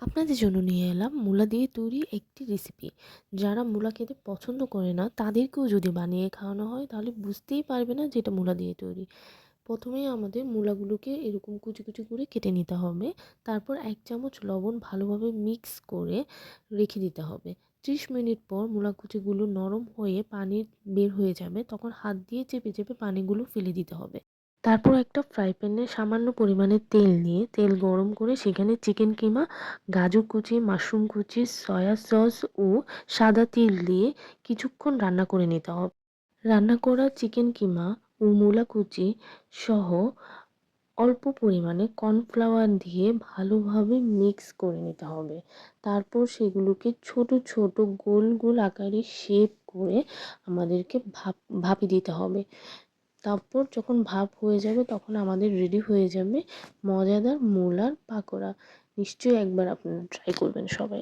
আপনাদের জন্য নিয়ে এলাম মূলা দিয়ে তৈরি একটি রেসিপি। যারা মূলা খেতে পছন্দ করে না তাদেরকেও যদি বানিয়ে খাওয়ানো হয় তাহলে বুঝতেই পারবে না যে এটা মূলা দিয়ে তৈরি। প্রথমেই আমাদের মূলাগুলোকে এরকম কুচি কুচি করে কেটে নিতে হবে। তারপর 1 চামচ লবণ ভালোভাবে মিক্স করে রেখে দিতে হবে। 30 মিনিট পর মূলা কুচিগুলো নরম হয়ে পানি বের হয়ে যাবে, তখন হাত দিয়ে চেপে চেপে পানিগুলো ফেলে দিতে হবে। তারপর একটা ফ্রাই প্যানে সামান্য পরিমাণে তেল নিয়ে তেল গরম করে সেখানে চিকেন কিমা, গাজর কুচি, মাশরুম কুচি, সয়া সস ও সাদা তিল দিয়ে কিছুক্ষণ রান্না করে নিতে হবে। রান্না করা চিকেন কিমা ও মূলা কুচি সহ অল্প পরিমাণে কর্নফ্লাওয়ার দিয়ে ভালোভাবে মিক্স করে নিতে হবে। তারপর সেগুলোকে ছোট ছোট গোল গোল আকারে শেপ করে আমাদেরকে ভাপে দিতে হবে। তারপর যখন ভাপ হয়ে যাবে তখন আমাদের রেডি হয়ে যাবে মজাদার মূলার পাকোড়া। নিশ্চয়ই একবার আপনারা ট্রাই করবেন সবাই।